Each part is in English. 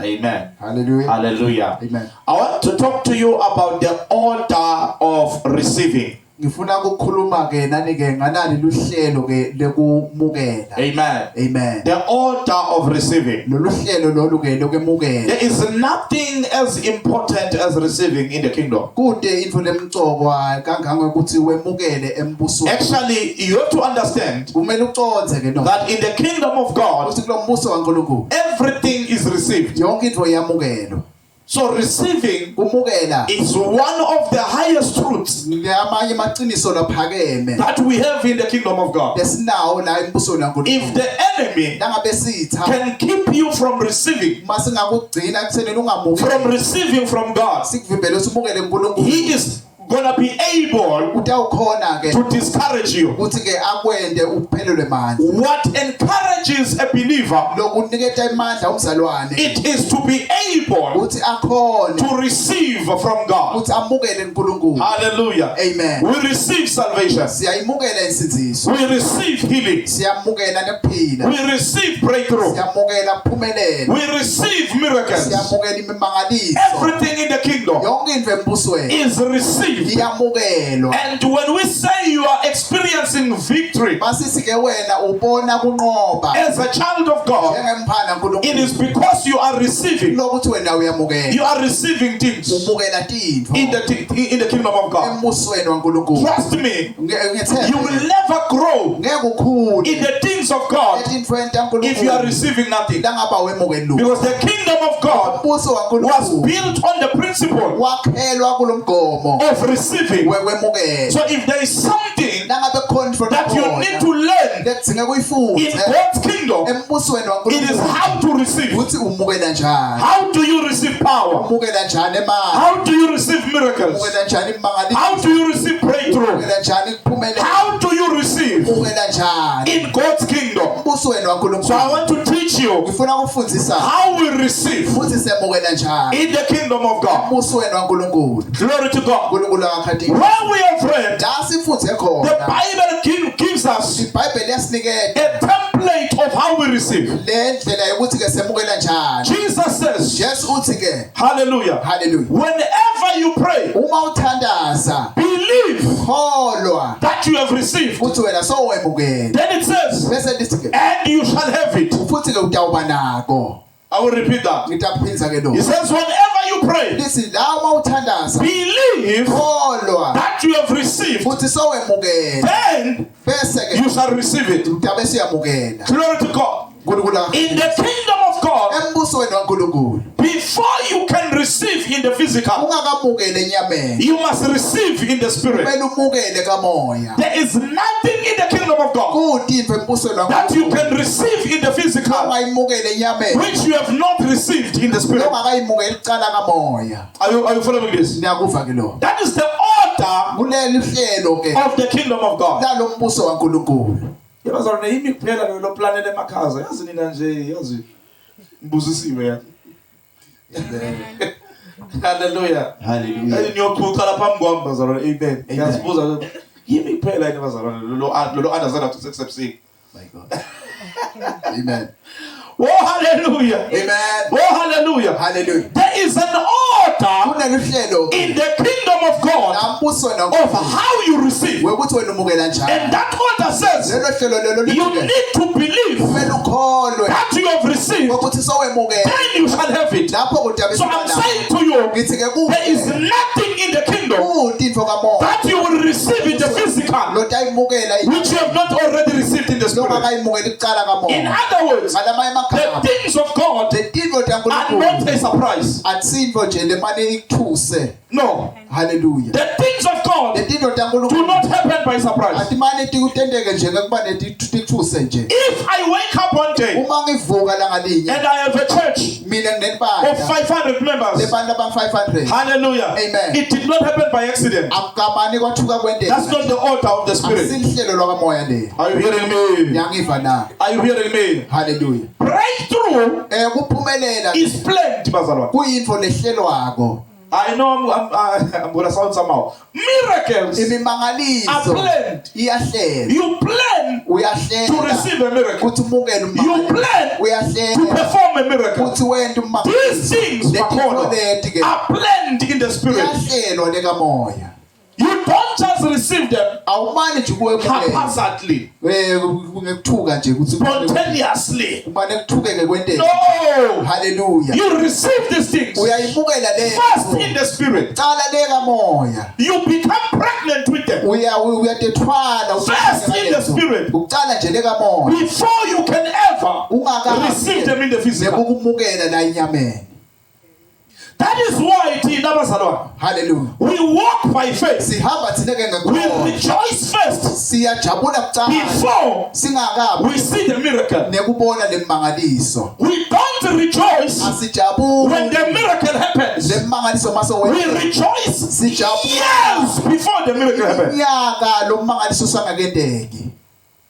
Amen. Hallelujah. Hallelujah. Amen. I want to talk to you about the order of receiving. Ngifuna ukukhuluma ke nani ke nganali luhlelo ke lekumukela. Amen. Amen. The order of receiving. Lolu hlelo lolu ke lokemukela. There is nothing as important as receiving in the kingdom. Kude into lemcokwa kanganga ukuthi wemukele embusweni. Actually, you have to understand Kumele uconze ke no. that in the kingdom of God, Ukuthi kulombuso kaNkulunkulu everything is received. yonke into yamukelwa. So receiving Kumukela is one of the highest truths ngamanye amaqiniso laphakeme that we have in the kingdom of God. lesinawo la embusweni kaNkulunkulu. If the enemy Langabe sitha can keep you from receiving, masingakugcina ekuthenini ungamukeli from receiving from God, sikuvimbele usumukele uNkulunkulu he is gonna be able utawukhona ke to discourage you. ukuthi ke akwende uphelelwe manje. What encourages a believer, Lokuniketa imandla umzalwane it is to be able ukuthi akhone to receive from God. ukuthi amukele uNkulunkulu. Hallelujah. Amen. We receive salvation. Siyayimukela insinziso. We receive healing. Siyamukela nekuphila. We receive breakthrough. Siyamukela ukuphumelela. We receive miracles. Siyamukela imimangaliso. Everything in the kingdom Yonke into embusweni is received. iyamukelwa. And when we say you are experiencing victory Masisi ke wena ubona kunqoba as a child of God, njengemphana uNkulunkulu. it is because you are receiving. Lokuthi wena uyamukela. You are receiving things Umukela tintfo in the kingdom of God. embusweni waNkulunkulu. Trust me, Ngithemba you will never grow ngeke ukhule in the things of God etintfweni taNkulunkulu if you are receiving nothing. langaba wemukela lutho. Because the kingdom of God Umbuso was waNkulunkulu built on the principle wakhelwa kulomgomo of receiving. wemukela. So if there is something Langabe khona that you need to learn lekudzinga in kuyifunde God's kingdom, embusweni it is waNkulunkulu how to receive. ukuthi umukela njani. How do you receive power? Umukela njani imali. How do you receive miracles? Umukela njani imangaliso. How do you receive breakthrough? Umukela njani kuphumelela. How do you receive Umukela njani in God's kingdom? embusweni waNkulunkulu. So I want to teach you Ngifuna ukufundisa how we receive futhi semukela njani in the kingdom of God. embusweni waNkulunkulu. Glory to God. uNkulunkulu akhathi Where we have read, la sifunze the khona Bible gives us iBhayibheli yasinikeza a template of how we receive. le ndlela yokuthi ke semukela njani. Jesus says, Jesu uthi ke hallelujah, hallelujah whenever you pray, uma uthandaza believe kholwa that you have received. futhi wena sowemukela Then it says, bese lithi ke and you shall have it. futhi ke utawuba nako. I will repeat that. Ngitakuphindza ke lo He says, whenever you pray, lithi la uma uthandaza believe kholwa that you have received, futhi sowemukela then bese ke you shall receive it. utabe siyamukela. Glory to God. uNkulunkulu In the kingdom of God, embusweni waNkulunkulu before you can receive in the physical, ungakamukele enyameni you must receive in the spirit. kumele umukele kamoya. There is nothing in the kingdom of God Kudinto embusweni that you waNkulunkulu can receive in the physical ungayimukele enyameni which you have not received in the spirit. ungakayimukeli kucala kamoya. Are you following this? Niyakuva ke lo That is the order kuleli hlelo ke of the kingdom of God. lalo mbuso waNkulunkulu. Yabazalwane yimi kuphela lo planet emakhaza yazi nina nje yazi mbuzisiwe ya. Hallelujah. Hallelujah. Niyoqhuqa lapha phambi kwami bazalwane. Amen. Yazibuza yimi kuphela yini bazalwane lo understand to accept. My God. Amen. Oh hallelujah. Amen. Oh hallelujah. Hallelujah. There is an order Kuneli hlelo in the kingdom of God nambusweni of waNkulunkulu how you receive. wekuthi wena umukela And njani. that order says Lelo hlelo lelo you lithi need to believe kumele ukholwe that you have received, ukuthi sowemukela then you shall have it. lapho kutabe So I'm saying to you, ngithi ke there is nothing in the kingdom kudinto kamoya that you will receive in the physical lotayimukela which you have not already received in the spirit. lokakayimukela kucala In kamoya. other words, Ngalamaye the amagama things of God letinto are taNkulunkulu not a surprise. atsinto nje lemane ikuthuse. No. Hallelujah. The things of God letinto do taNkulunkulu not happen by surprise. atimane tikutendeke nje ngekuba netikuthuse nje. If I wake up one day Uma ngivuka langa linye and I have a church mina of nginebandla 500 members, lebandla ba 500 hallelujah, Amen. it did not happen by accident. akukamane kwathuka kwendeka. That's not the order of the spirit. Asilihlelo lwakamoya le. Are you hearing me? Yangiva na. Are you hearing me? Hallelujah. Breakthrough Kuphumelela is planned, bazalwane. kuyinto lehlelwako. I know I'm going to sound somehow. Miracles are imimangaliso planned. iyahlela You plan to uyahlela receive a miracle. ukuthi umukele You umangaliso plan to uyahlela perform a miracle. ukuthi wende These things umangaliso are planned in the spirit. iyahlelwa lekamoya. You don't just receive them awumane nje kuwemukela haphazardly, ngekuthuka nje ukuthi spontaneously. ubane kuthukeke kwenteke. No! Hallelujah. You receive these things uyayimukela first leyo in the spirit. cala lekamoya You become pregnant with them uyatethwana first in the spirit ucala nje lekamoya before you can ever receive them in the physical. nekumukela la inyameni. That is why thina bazalwane, Hallelujah. we walk by faith. Sihamba thina ke We ngekhono. rejoice first Siyajabula kucala before singakabi we see the miracle. nekubona lemangaliso. We don't rejoice Asijabuli when the miracle happens. lemangaliso maso We wena. rejoice Sijabula years before the miracle happens. nyaka lo mangaliso sangakendeki.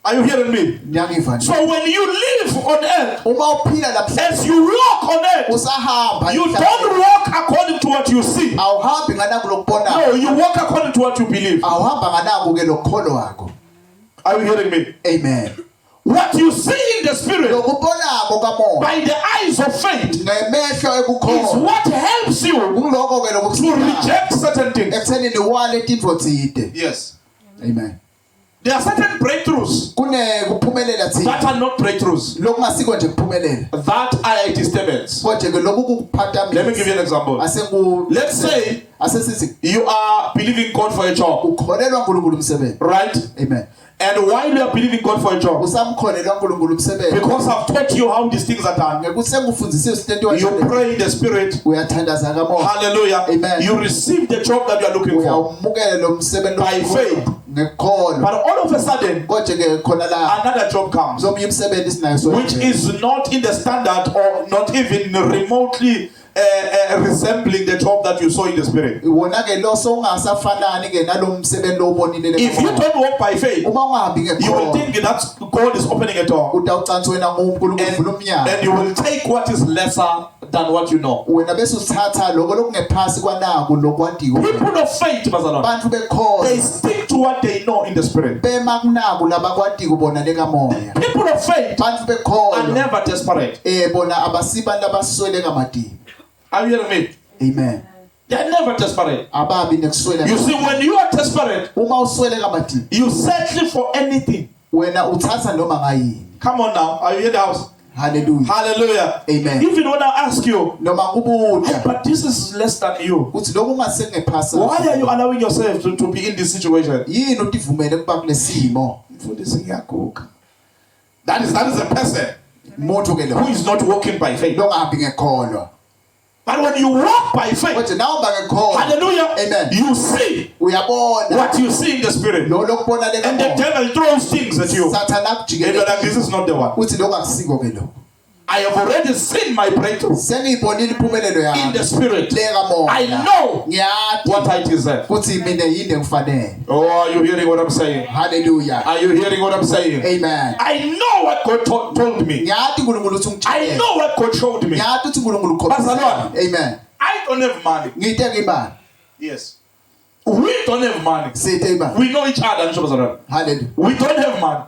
Are you hearing me? Ngiyakiva nje. So when you live on earth, Uma uphila lapha as you walk on earth, usahamba you don't walk according to what you see. awuhambi nganaku lokubona. No, you walk according to what you believe. Awuhamba nganaku ke lokholo wakho. Are you hearing me? Amen. What you see in the spirit Lokubonako kamoya by the eyes of faith ngemehlo is ekukhona what helps you kuloko ke to lokuthi reject certain things. ekuthenini wale tintfo tsite. Yes. Amen. There are certain breakthroughs Kune kuphumelela tsite that are not breakthroughs, lokungasiko nje kuphumelela that are a disturbance. konje ke lokhu kukuphatamisa. Let me give you an example. Let's say asesithi you are believing God for a job, ukholelwa uNkulunkulu umsebenzi. right? Amen. And while you are believing God for a job, Usamkholelwa uNkulunkulu umsebenzi. because I've taught you how these things are done, Ngekuthi sengufundisile izinto you pray in the spirit. uyathandaza kamoya. Hallelujah. Amen. You receive the job that you are looking for Uyawumukela lo msebenzi by faith. ngekholwa. But all of a sudden, Konje ke khona la another job comes, zomnye umsebenzi sinayo which is not in the standard or not even remotely resembling the job that you saw in the spirit. wona ke lo songasafanani ke nalo msebenzi lo ubonile If you don't walk by faith, uma ungahambi you will ngekholwa think that God is opening a door, utawucansa wena nguNkulunkulu uvula umnyango and you will take what is lesser than what you know. wena bese uthatha lokho lokungephasi kwanaku lokwantiko. People of faith, bazalwane, Abantu they bekholwa stick to what they know in the spirit. bema kunaku labakwantiko bona lekamoya. People of faith Abantu are bekholwa never desperate. bona abasibantu abasweleka madini. Are you hearing me? Amen. They are never desperate. Ababi nekuswela. You see, when you are desperate, Uma usweleka madini you settle for anything. wena uthatha noma ngayini. Come on now. Are you in the house? Hallelujah. Hallelujah. Amen. Even when I ask you, Noma kubuza but this is less than you, uthi lokhu ungasengephasa. why are you allowing yourself to be in this situation? Yini utivumele kuba kulesimo? That is a person Umuntu ke who lo is not walking by faith. longahambi ngekholwa. But when you walk by faith, Kodwa nawe ngekholwa hallelujah, Amen. you see uyabona what you see in the spirit. lo lokubona And the lekamoya. devil throws things at you. Sathana And you're like, akujikele this is not the one. uthi lokhu akusiko ke lo. I have already seen my breakthrough Sengiyibonile impumelelo in yami. the spirit. Lekamoya. I know Ngiyati what I deserve. ukuthi mina yini engifanele. Oh, are you hearing what I'm saying? Hallelujah. Are you hearing what I'm saying? Amen. I know what God told me. Ngiyati uNkulunkulu uthi I ungitshele. know what God showed me. Ngiyati uthi uNkulunkulu Bazalwane. Amen. I don't have money. Ngiyiteka imali. Yes. We don't have money. Sithe imali. We know each other. Hallelujah. We don't have money.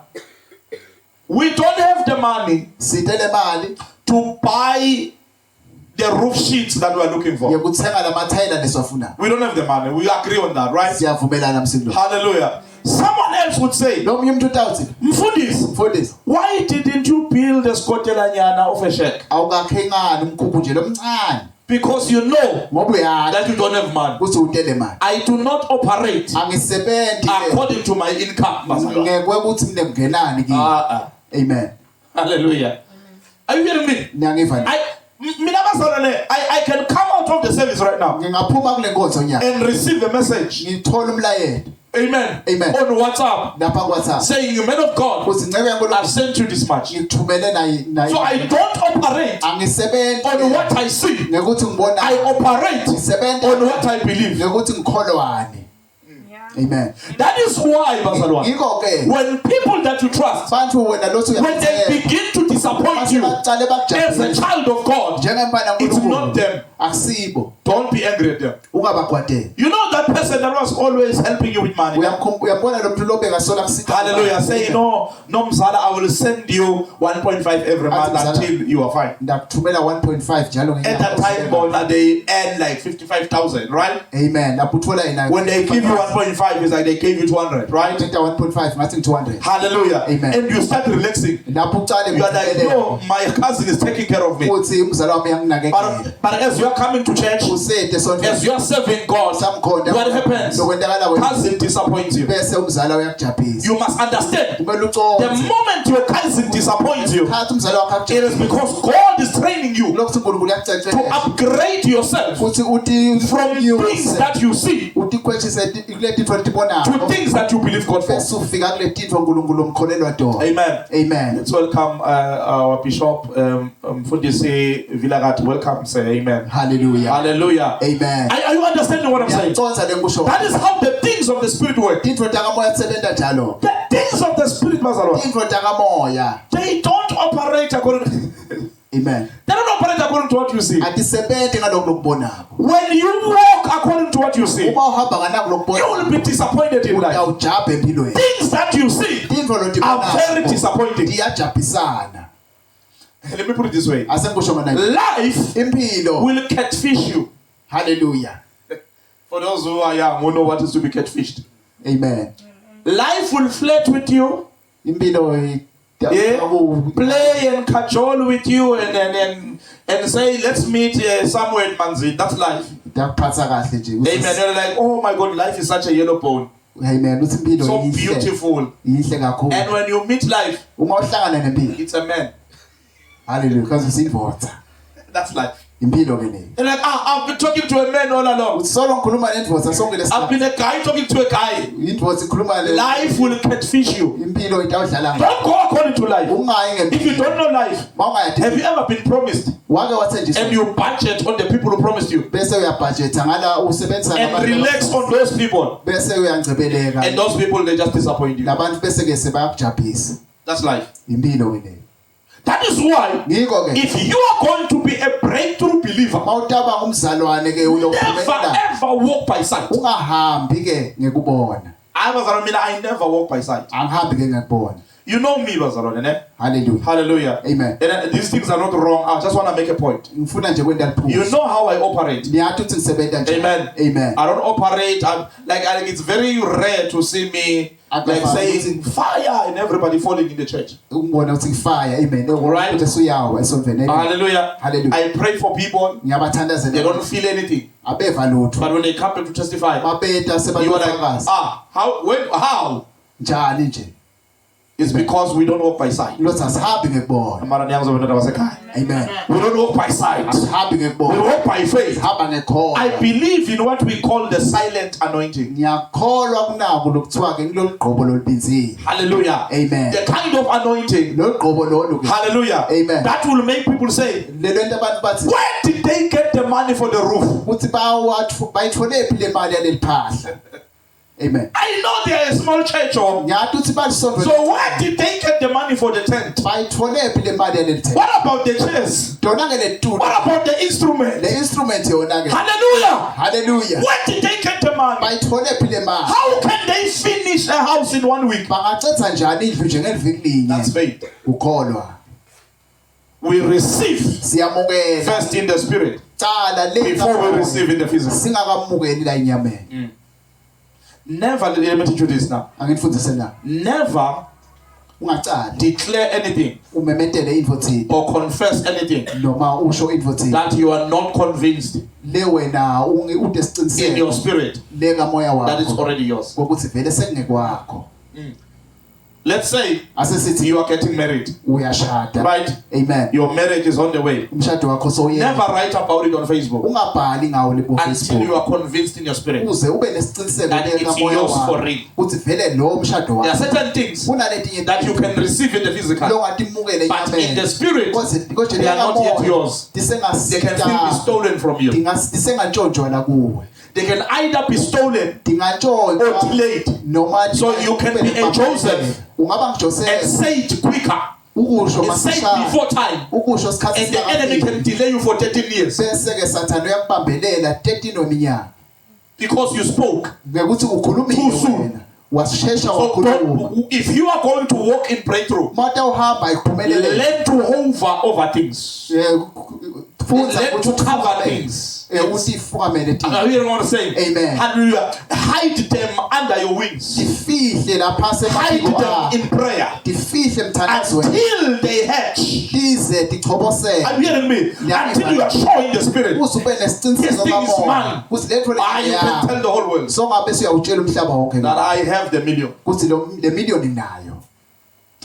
We don't have the money Sithe le mali to buy the roof sheets that we are looking for. yokuthenga lamathayila leswafuna. We don't have the money. We agree on that, right? Siyavumelana msindo. Hallelujah. Someone else would say, Lo mnye umuntu utawuthi Mfundisi, mfundisi why didn't you build a skotelanyana of a shack? awukakhe ngani umkhukhu nje lomncane Because you know ngoba uyazi that you don't have money. ukuthi utele mali. I do not operate Angisebenzi ke according to my income. Bazalwane. ngekwe ukuthi mine kungenani kimi. Amen. Hallelujah. Are you hearing me? Ngiyangiva. I can come out of the service right now Ngingaphuma kule nkonzo nyaka and receive a message. ngithola umlayezo Amen. Amen. On WhatsApp lapha kwaThapha saying, you man of God, ukuthi ncebe I've yankulunkulu sent you this much. ngithumele nayi So I don't operate angisebenzi on what I see. ngekuthi ngibona I operate ngisebenza on what I believe. ngekuthi ngikholwani. Amen. That is why, bazalwane, Ngikho ke when people that you trust, bantu wena lothi when they uyathela begin to disappoint you bacale as a bakujabulisa child of God, njengempana it's not kaNkulunkulu them. akusibo. Don't Don't be angry at them. Ungabagwadeli. You know that person that was always helping you with money. Uyambona lo muntu lobeka sola kusitha. Hallelujah. Say, no, Mzala, I will send you 1.5 every month until you are fine. Ndakuthumela 1.5 njalo ngenyanga. At that time, they earn like 55,000, right? Amen. When they give you 1.5, it's like they gave you 200, right? 1.5, nothing 200. Hallelujah. Amen. And you start relaxing. You are like, no, my cousin is taking care of me. But as you are coming to church, as you are serving God, what happens? Cousin disappoints you. You must understand, the moment your cousin disappoints you, it is because God is training you to upgrade yourself from things that you see to things that you believe God for. Amen. Amen. Let's welcome our Bishop Mfundisi Vilagat. Welcome, say amen. Hallelujah. Hallelujah. Amen. Are you understanding what I'm saying? That is how the things of the Spirit work. The things of the Spirit, they don't operate according Amen. They don't operate according to what you see. When you walk according to what you see, you will be disappointed in life. Things that you see are very disappointing. Let me put it this way. Life will catfish you. Hallelujah. For those who are young, who know what is to be catfished. Amen. Life will flirt with you. Yeah, play and cajole with you and say, let's meet somewhere in Manzi. That's life. Amen. They're like, oh my God, life is such a yellow bone. Amen. So beautiful. And when you meet life, it's a man. Hallelujah. That's life. They're like, I've been talking to a man all along. I've been a guy talking to a guy. Life will catfish you. Don't go according to life. If you don't know life, have you ever been promised and you budget on the people who promised you and relax on those people, and those people, they just disappoint you? That's life. That is why, if you are going to be a breakthrough believer, never ever walk by sight. I never walk by sight. You know me, Bazalon, eh? Hallelujah. Hallelujah. Amen. And these things are not wrong. I just want to make a point. You know how I operate. Amen. Amen. I don't operate. It's very rare to see me like saying fire and everybody falling in the church. Fire. Amen. Right? Hallelujah. Hallelujah. I pray for people. They don't feel anything. But when they come to testify, you are like, how? It's because we don't walk by sight. Amen. We don't walk by sight. We walk by faith. I believe in what we call the silent anointing. Hallelujah. Amen. The kind of anointing. Hallelujah. Amen. That will make people say, where did they get the money for the roof? Amen. I know they are a small church. So where did they get the money for the tent? What about the chairs? What about the instrument? Hallelujah. Hallelujah. Where did they get the money? How can they finish a house in 1 week? That's faith. We receive first in the spirit before we receive in the physical. Never, let me teach you this now. Never declare anything or confess anything that you are not convinced in your spirit that it's already yours. Let's say you are getting married, right? Amen. Your marriage is on the way. Never write about it on Facebook until you are convinced in your spirit that it's yours for real. There are certain things that you can receive in the physical, but in the spirit they are not yet yours. They can still be stolen from you. They can either be stolen or delayed. So you can be a Joseph and say it quicker ukusho It's said before time. ukusho sikhathi And the enemy can delay you for 13 years. bese ke sathana uyakubambelela 13 weminyaka Because you spoke. ngekuthi ukhulumile Too soon. wena washesha So wakhuluma if you are going to walk in breakthrough, mata uhamba ikuphumelele learn to hover over things. funza Learn to cover things. ukuthi ifukamele thina You know what I'm saying? Amen. Hallelujah. Hide them under your wings. difihle lapha Hide semaphiko them in prayer difihle emthandazweni until they hatch. dize dichobosele Are you hearing me? Until you are showing the spirit. uzube This nesiciniseko thing is kamoya mine. kuthi letho You can tell the whole world so ngabe siyawutshela umhlaba wonke that I have the million. kuthi le million nayo.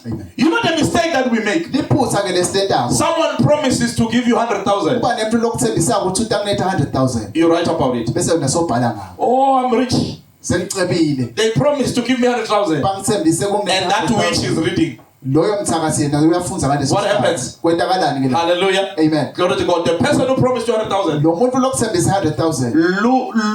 Amen. You know the mistake that we make? liphutha ke lesitendabo Someone promises to give you 100,000. kuba nento lokuthembisa ukuthi utaneta 100,000 You write about it. bese unasobhala ngawo Oh, I'm rich. sengicebile They promised to give me 100,000. bangithembise And that witch is reading. loyo mthakathi yena uyafunza ngaleso What happens? kwenzakalani ke la Hallelujah. Amen. Glory to God. The person who promised you 100,000 lo muntu lokuthembisa 100,000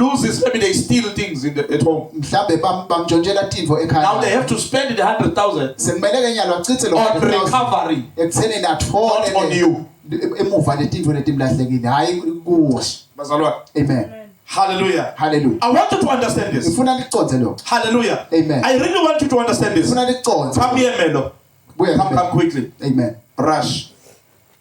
loses. Maybe they steal things at home. mhlambe bamjonjela tindvo Now they ekhaya have to spend the 100,000 sekumele ke nyalo achithe lo on 100,000 recovery, ekutheni not on athole you. emuva letindvo letimlahlekile hayi kuwe. Bazalwane. Amen. Hallelujah. Hallelujah. I want you to understand this. ngifuna liconze lo Hallelujah. Amen. I really want you to understand this. ngifuna liconze Come here, Melo. buya Come quickly. Amen. Rush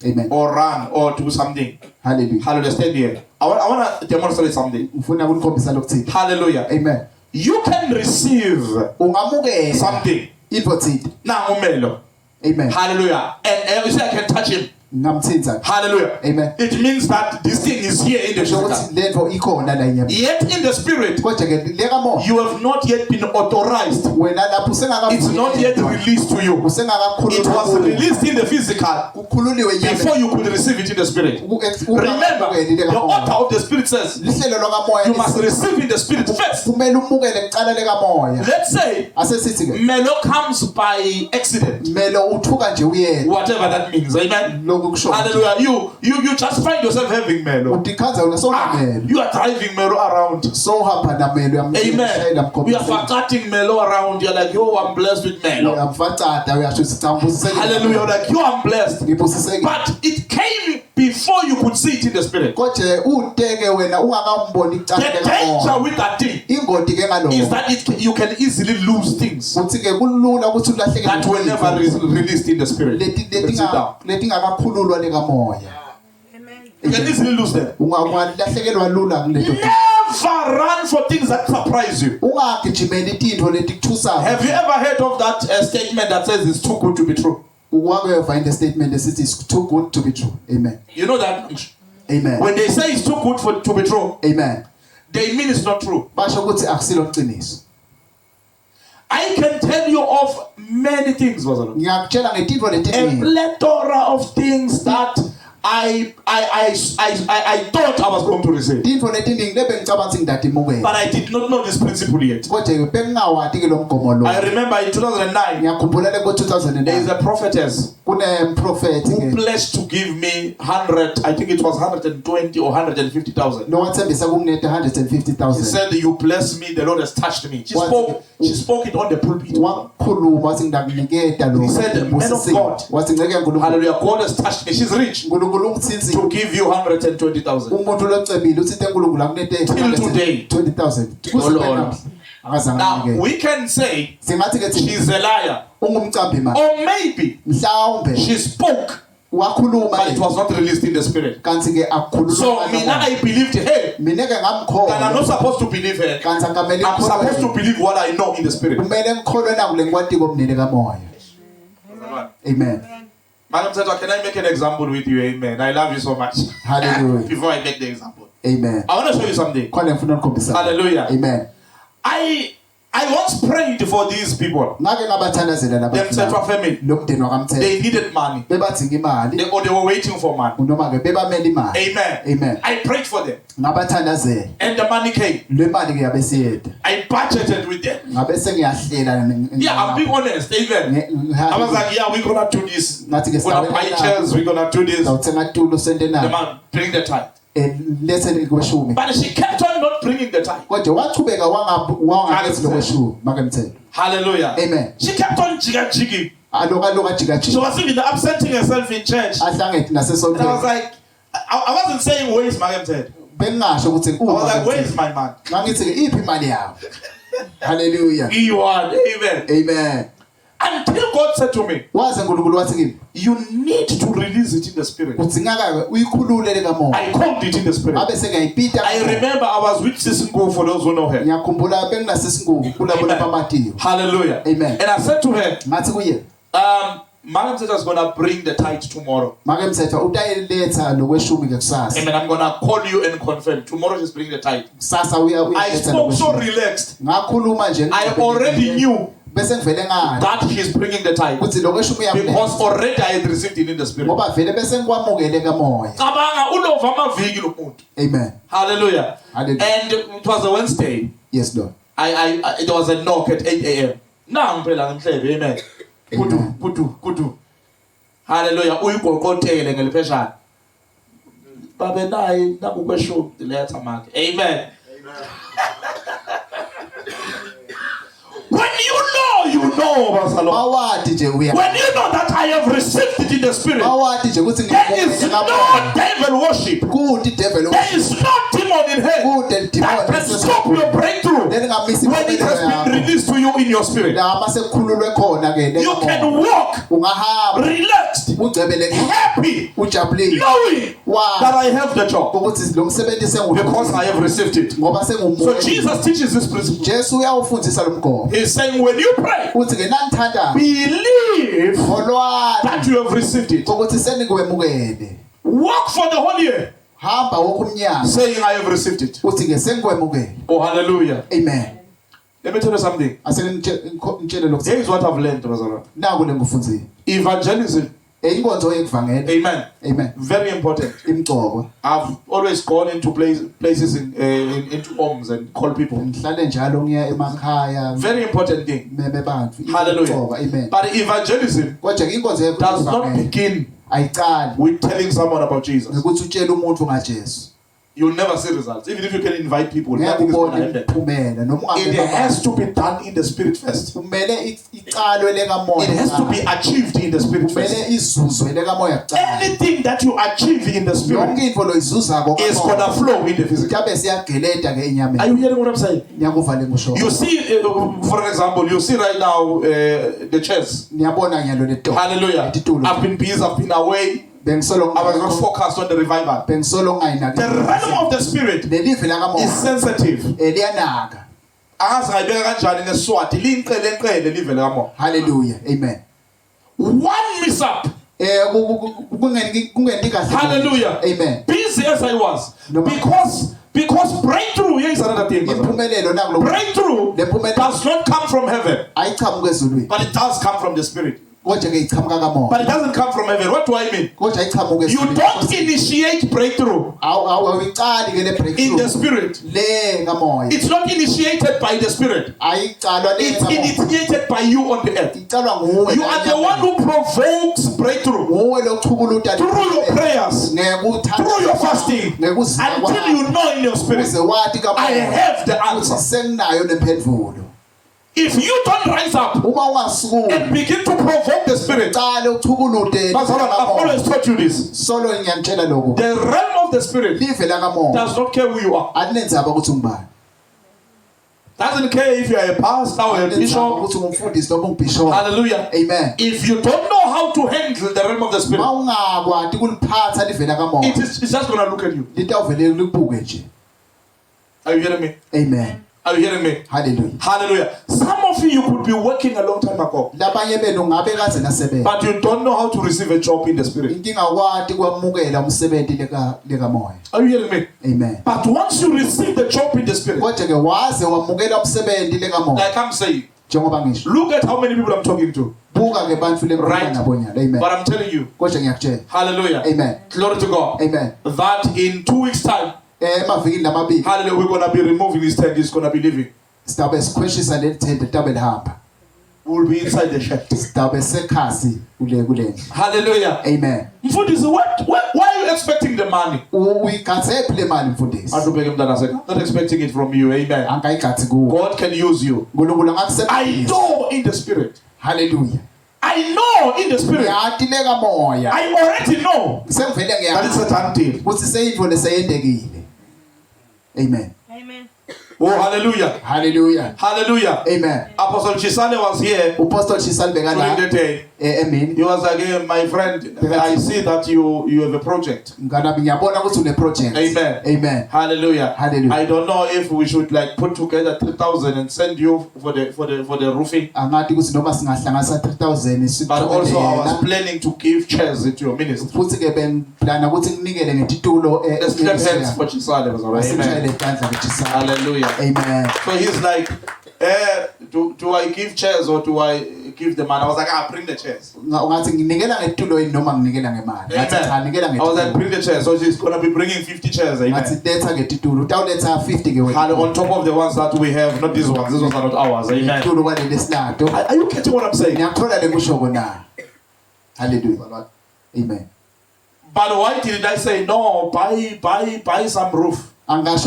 Amen. or run or do something. Hallelujah. Hallelujah. Stand here. I want to demonstrate something. ngifuna ukunikhombisa lokuthini. Hallelujah. Amen. You can receive ungamukela something. into thini. Now, Melo. Amen. Hallelujah. And you say I can touch him. ngamthinta. Hallelujah. Amen. It means that this thing is here in the kusho physical. ukuthi lento ikhona la inyama Yet in the spirit, kodwa ke le kamoya you have not yet been authorized. wena lapho It's not yet released to you. It was usengakakhululwa released in the physical kukhululiwe before you could receive it in the spirit. Remember, the author of the spirit says lihlelo lwakamoya you must receive in the spirit first. kumele umukele kuqala le kamoya Let's say asesithi ke Melo comes by accident, mele uthuka nje uyedwa whatever that means. Amen. lokho kusho Hallelujah. You just find yourself having Melo. udikhaza wena sonamelo You are driving Melo around. so hamba namelo Amen. You are forgetting Melo around. You're like, yo, I'm blessed with Melo. uyamfacada uyasho sithambusise Hallelujah. You're like, yo, I'm blessed. ngibusiseke But it came before you could see it in the spirit. kodwa uteke wena ungakamboni The icala le danger kamoya with that thing ingodi ke is ngalokho that you can easily lose things uthi ke kulula ukuthi ulahleke that were never released in the spirit. Let's sit down. letingakakhululwa le kamoya You can easily lose them. ungalahlekelwa lula kuleto Never run for things that surprise you. ungagijimeli tintfo letikuthusayo Have you ever heard of that statement that says it's too good to be true? ukwakuyeva in the statement esithi it's too good to be true. Amen. You know that Amen. when they say it's too good to be true, Amen. they mean it's not true. basho ukuthi akusilo qiniso. I can tell you of many things, Wazalo. ngiyakutshela ngetintfo A letiningi plethora of things that I thought I was going to receive, tintfo letiningi lebengicabanga ukuthi ngidatimukela but I did not know this principle yet. kodwa bengingawati ke lo mgomo lo I remember in 2009, ngiyakhumbula le there is ngo-2009 a prophetess kunemprofethi who ke pledged to give me 100, I think it was 120 or 150,000. lowathembisa kumnete She 150,000 said, "You bless me, the Lord has touched me." She spoke it on the pulpit. wakhuluma wathi ngidakuniketa lo He said, "Man of God." wathi ngeke nkulunkulu Hallelujah. God has touched me. She's rich nkulunkulu ungithinzile to give you 120,000. umuntu locebile uthi enkulunkulu akunete Till today. 20,000 Oh, Lord. akazange Now anike we can say singathi ke thina she's a liar, ungumcambi manje or maybe mhlawumbe she spoke, wakhuluma but it was not released in the spirit. kanti ke akukhululwa So mina, I believed her, mina ke and I'm ngamkholwa not supposed to believe her. kanti angamele I'm supposed to believe what I know in the spirit. kumele ngikholwe nakule ngikwati komnene kamoya. Amen. Madam Zeta, can I make an example with you? Amen. I love you so much. Hallelujah. Before I make the example, Amen. I want to show you something. khona ngifuna ukukhombisa Hallelujah. Amen. I once prayed for these people, ngake ngabathandazela the Mthetwa family. lo mndeni wakamthetho They needed money, bebadzinga imali or they were waiting for money. noma ke bebamela imali. Amen. Amen. I prayed for them, ngabathandazela and the money came. le mali ke yabe siyeda I budgeted with them. ngabe sengiyahlela Yeah, I'm being honest. Amen. I was like, yeah, we're gonna do this. ngathi ke We're gonna buy chairs. We're gonna do this. sawuthenga tulo sente The nayo man bring the time, lethe kweshumi but she kept on not bringing the time. kodwa waqhubeka wangaphezu kweshumi make mthetho. Hallelujah. Amen. She kept on jigging. She was even absenting herself in church. And I was like, I wasn't saying where is my head. I was like, where is my man? Hallelujah. Amen. Amen. Until God said to me, you need to release it in the spirit. I called it in the spirit. I remember I was with Sisingo, for those who know her. Hallelujah. Amen. And I said to her, Madam Zeta is going to bring the tithe tomorrow. Amen. I'm going to call you and confirm. Tomorrow she's bringing the tithe. I spoke so relaxed. I already knew that he's bringing the tithe because already I had received it in the spirit. Amen. Hallelujah. And it was a Wednesday. Yes, Lord. It was a knock at 8 a.m. Now I'm saying, amen. Kudu. Hallelujah. Amen. When you know, when you know that I have received it in the spirit, there is no devil worship. There is no demon in hell that can stop your breakthrough when it has been released to you in your spirit. You can walk relaxed, happy, knowing that I have the job because I have received it. So Jesus teaches this principle. He's saying when you pray, believe that you have received it. Walk for the whole year, saying I have received it. Oh, hallelujah. Amen. Let me tell you something. Here is what I've learned. Evangelism. Amen. Amen. Very important. I've always gone into places into homes and call people. Very important thing. Hallelujah. Amen. But evangelism does not begin with telling someone about Jesus. You'll never see results. Even if you can invite people, nothing is going to happen. It has to be done in the spirit first. It has to be achieved in the spirit first. Anything that you achieve in the spirit is going to flow in the physical. Are you hearing what I'm saying? You see, for example, you see right now the chairs. Hallelujah. I've been busy, I've been away. I was not focused on the revival. The realm of the spirit is sensitive. Hallelujah. Amen. One mishap. Hallelujah. Amen. Busy as I was. Because breakthrough, here is another thing. Breakthrough does not come from heaven, but it does come from the spirit. But it doesn't come from heaven. What do I mean? You don't initiate breakthrough in the spirit. It's not initiated by the spirit. It's initiated by you on the earth. You are the one who provokes breakthrough through your prayers, through your fasting, until you know in your spirit, I have the answer. If you don't rise up and begin to provoke the spirit, I've always taught you this. The realm of the spirit does not care who you are. Doesn't care if you are a pastor or a bishop. Hallelujah. Amen. If you don't know how to handle the realm of the spirit, it's just going to look at you. Are you hearing me? Amen. Are you hearing me? Hallelujah. Hallelujah. Some of you could be working a long time ago, but you don't know how to receive a job in the spirit. Are you hearing me? Amen. But once you receive the job in the spirit, like I'm saying, look at how many people I'm talking to. Right. Amen. But I'm telling you, hallelujah. Amen. Glory to God. Amen. That in 2 weeks' time, hallelujah, we're going to be removing his tent. He's going to be leaving. We'll be inside the shed. Hallelujah. Amen. Why are you expecting the money? We can't say play money for this. Not expecting it from you. Amen. God can use you. I know in the spirit. Hallelujah. I know in the spirit. I already know that it's a done deal. Amen. Amen. Oh, hallelujah. Hallelujah. Hallelujah. Amen. Apostle Chisale was here Apostle Chisale during the day. He was like, hey, my friend, I see that you have a project. Amen. Amen. Hallelujah. Hallelujah. I don't know if we should like put together 3,000 and send you for the roofing. But also I was planning to give chairs into your ministry. Let's clap hands for Chisale. Amen. Hallelujah. Amen. So he's like, do I give chairs or do I give the man? I was like, bring the chairs. Amen. I was like, bring the chairs. So she's going to be bringing 50 chairs. Amen. And on top of the ones that we have, not these ones. These ones are not ours. Amen. Are you getting what I'm saying? Hallelujah. Amen. But why did I say no? Buy some roof. It's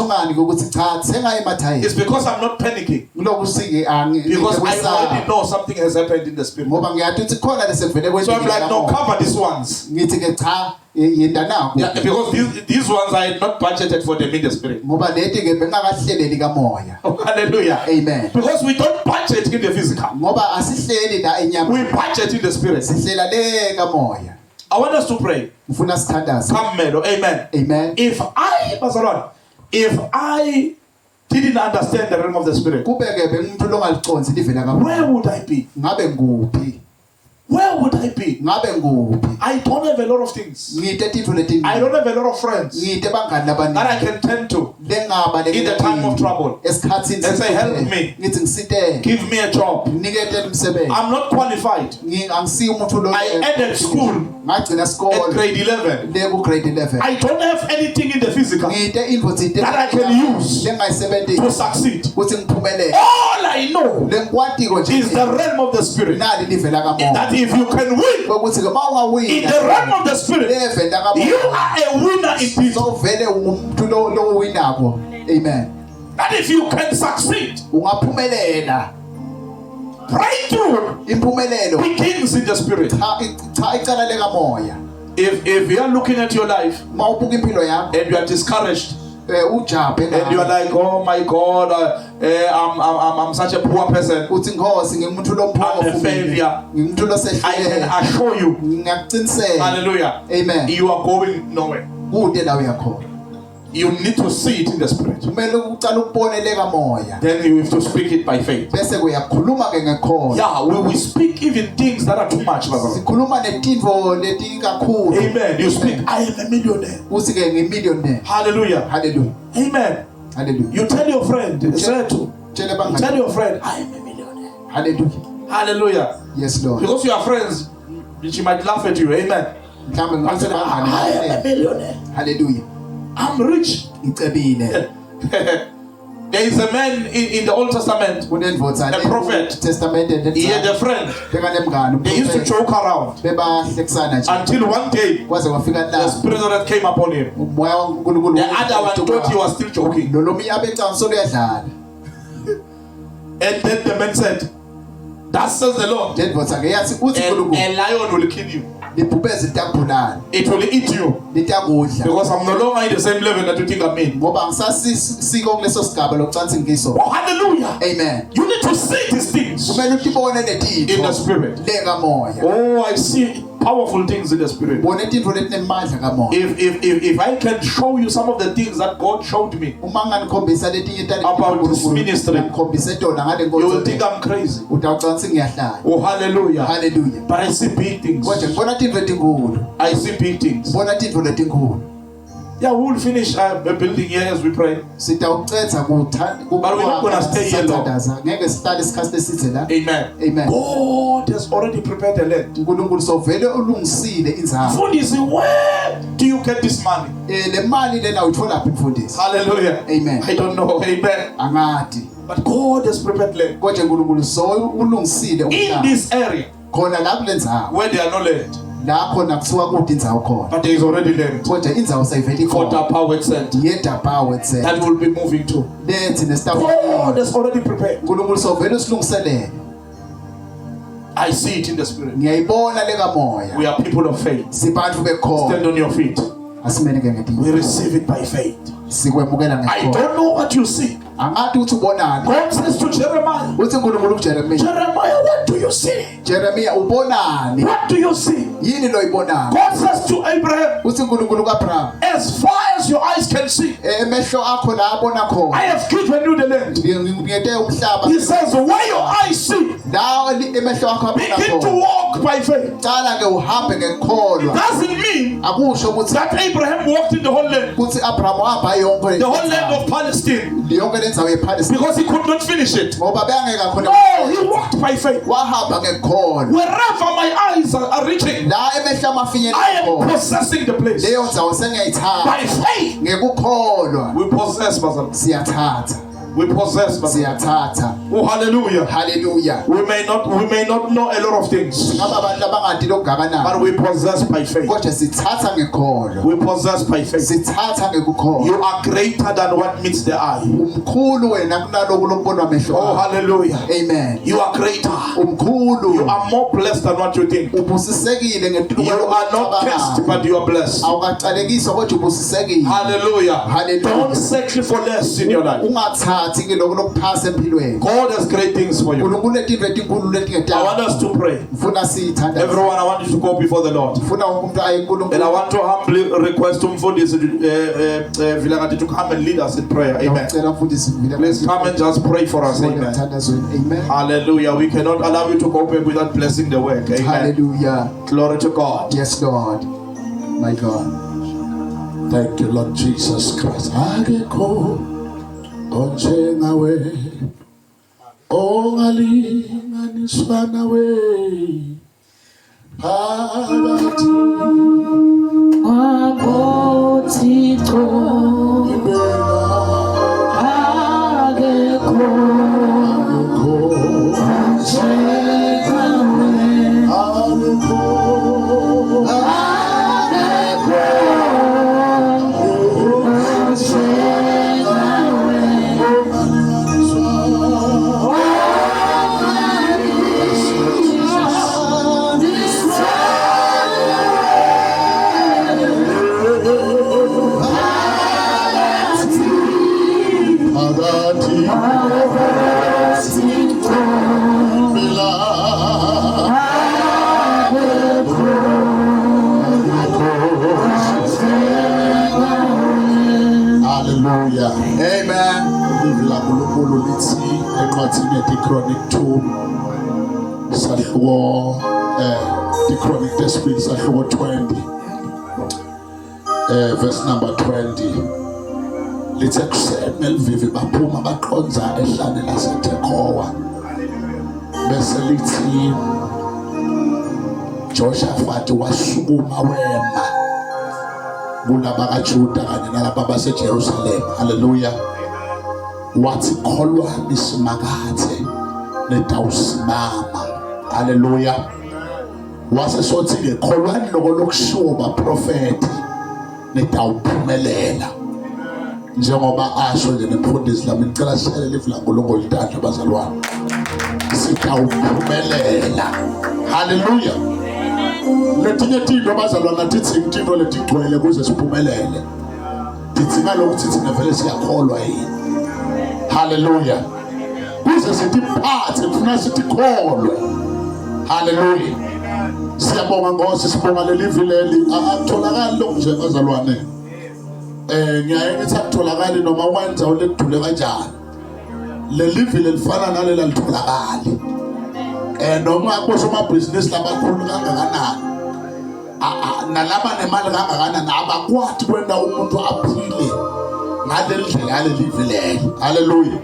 because I'm not panicking. Because I already know something has happened in the spirit. So I'm like, no, cover these ones. Yeah, because these ones I had not budgeted for them in the spirit. Oh, hallelujah. Amen. Because we don't budget in the physical. We budget in the spirit. I want us to pray. Come, Melo. Amen. Amen. If I didn't understand the realm of the spirit, where would I be? Where would I be? I don't have a lot of things. I don't have a lot of friends that I can turn to in the time of trouble and say, help me, give me a job. I'm not qualified. I ended school at grade 11. I don't have anything in the physical that I can use to succeed. All I know is the realm of the spirit. That if you can win in the realm of the spirit, you are a winner indeed. Amen. That if you can succeed, breakthrough begins in the spirit. If you are looking at your life and you are discouraged, and you are like, oh my God, I'm such a poor person, I'm a failure, I can assure you, hallelujah, amen, you are going nowhere. You need to see it in the spirit. Then you have to speak it by faith. Yeah, we speak even things that are too much. Amen. You speak, I am a millionaire. Hallelujah. Hallelujah. Amen. Hallelujah. You tell your friend, tell your friend, I am a millionaire. Hallelujah. Hallelujah. Yes, Lord. Because you are friends, she might laugh at you. Amen. I am a millionaire. Hallelujah. I'm rich. There is a man in the Old Testament, a prophet. He had a friend. They used to joke around until one day the spirit that came upon him. The other one thought he was still joking. And then the man said, "Thus says the Lord, a lion will kill you. It will eat you. Because I'm no longer in the same level that you think I'm in." Oh, hallelujah. Amen. You need to see these things in the spirit. Oh, I see powerful things in the spirit. If I can show you some of the things that God showed me about this ministry, you will think I'm crazy. Oh, hallelujah. Hallelujah. But I see big things. I see big things. Yeah, we will finish a building here as we pray. But we're not going to stay here long. Amen. Amen. God has already prepared the land. Fundisi, where do you get this money? Hallelujah. Amen. I don't know. Amen. But God has prepared land. In this area where there are no land, but there is already land for Dapa Word Center that will be moving to. God has already prepared. I see it in the spirit. Ngiyayibona le kamoya. We are people of faith. Sibantu bekhono. Stand on your feet. We receive it by faith. I don't know what you see. God says to Jeremiah, Jeremiah, what do you see? What do you see? God says to Abraham, as far as your eyes can see, I have given you the land. He says, where your eyes see, begin to walk by faith. It doesn't mean that Abraham walked in the whole land. The whole land of Palestine. Because he could not finish it. No, he walked by faith. Wherever my eyes are reaching, I am possessing the place. By faith, we possess. We possess. Oh, hallelujah. Hallelujah. We may not know a lot of things, but we possess by faith. We possess by faith. You are greater than what meets the eye. Oh, hallelujah. Amen. You are greater. You are more blessed than what you think. You are not cursed, but you are blessed. Hallelujah. Don't settle for less in your life. God has great things for you. I want us to pray. Everyone, I want you to go before the Lord. And I want to humbly request Vilagati to come and lead us in prayer. Amen. Please come and just pray for us. Amen. Hallelujah. We cannot allow you to go back without blessing the work. Amen. Hallelujah. Glory to God. Yes, Lord. My God. Thank you, Lord Jesus Christ. Onjengawe ongalinganiswa nawe phakathi Apothixo akekho Deuteronomy 2 Salifo Deuteronomy Testament Salifo 20 verse number 20 lithe kusemel vivi baphuma baqonza ehlane laseTekowa bese lithi Jehoshaphat wasukuma wema kulaba kaJuda kanye nalaba baseJerusalem. Hallelujah. Wathi kholwani simakathe netawusimama. Hallelujah. Wase sothi ke kholwani lokho lokushuba prophet netawuphumelela. Njengoba asho nje nemfundisi lami ngicela sishayele live laNkulunkulu lithandwa bazalwane. Sitawuphumelela. Hallelujah. Letinye tinto bazalwana tithi into letigcwele kuze siphumelele. Tithi ngalokuthi thina vele siyakholwa yini. Hallelujah. Kuze sitiphathe kufuna sitikholwe. Hallelujah. Siyabonga Nkosi, sibonga leli vileli akutholakali lokho nje bazalwane. Ngiyaye ngithi akutholakali noma wenza uledule kanjani. Leli vile lifana nalela litholakali. Noma kusoma business labakhulu kangakanani. Nalaba nemali kangakanani abakwathi kwenda umuntu aphile ngaleli ndlela yaleli vileli. Hallelujah.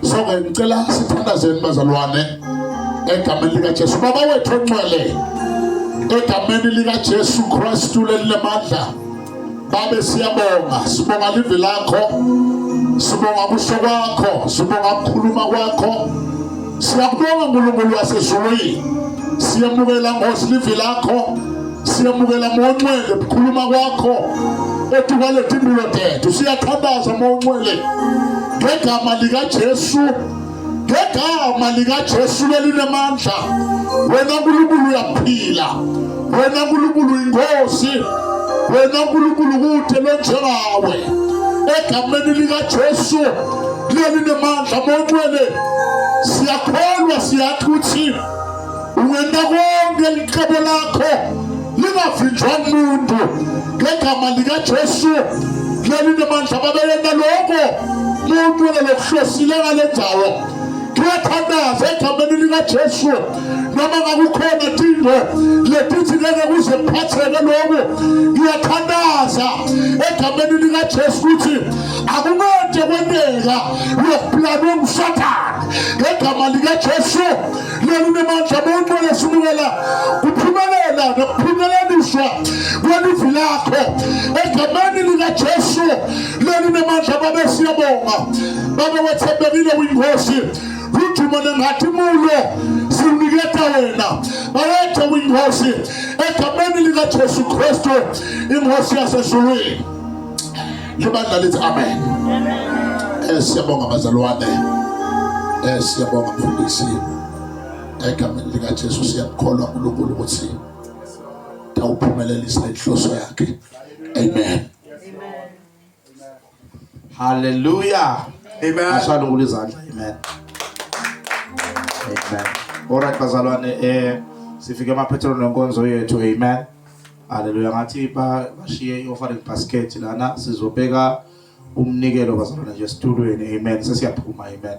So ngicela sithandazeni bazalwane egameni lika Jesu. Baba wethu ongcwele egameni lika Jesu Kristu lelinamandla. Babe siyabonga, sibonga livi lakho, sibonga kusho kwakho, sibonga ukukhuluma kwakho. Siyabonga uNkulunkulu wasezulwini. Siyamukela Nkosi livi lakho, siyamukela Moncwele ukukhuluma kwakho ethukalethe impilo tethu. Siyathandaza Moncwele ngegama lika Jesu ngegama likaJesu elinamandla wena nkulunkulu uyaphila wena nkulunkulu inkosi wena nkulunkulu kude lonjengawe egameni likaJesu lelinamandla monqwele siyakholwa siyathi ukuthi ungenda konke licebo lakho lingavinjwa umuntu ngegama likaJesu lelinamandla babeyena lokho umuntu lokuhlosile ngalendawo kuyathandaza egameni likaJesu noma ngakukhona into letithi ngeke kuze kuphatheke lokho ngiyathandaza egameni likaJesu ukuthi akumente kwenteka lokuplanwa nguSathane ngegama likaJesu lelinamandla bonke lesibukela kuphumelela nokuphumeleliswa kwelivi lakho egameni likaJesu lelinamandla babe siyabonga babe wethembekile winkosi udumo nengathi mulo siniketa wena balethe winkosi egameni likaJesu Kristu inkosi yasezulwini libandla lithi amen. Siyabonga bazalwane siyabonga mfundisi egameni likaJesu siyakholwa uNkulunkulu ukuthi tawuphumelelisa inhloso yakhe amen. Hallelujah. Amen. Ashalo kulizandla amen. Amen. Alright bazalwane sifike emaphethelweni nenkonzo yethu amen. Hallelujah. Ngathi bashiye i-offering basket lana sizobeka umnikelo bazalwane nje esitulweni amen. Sesiyaphuma amen.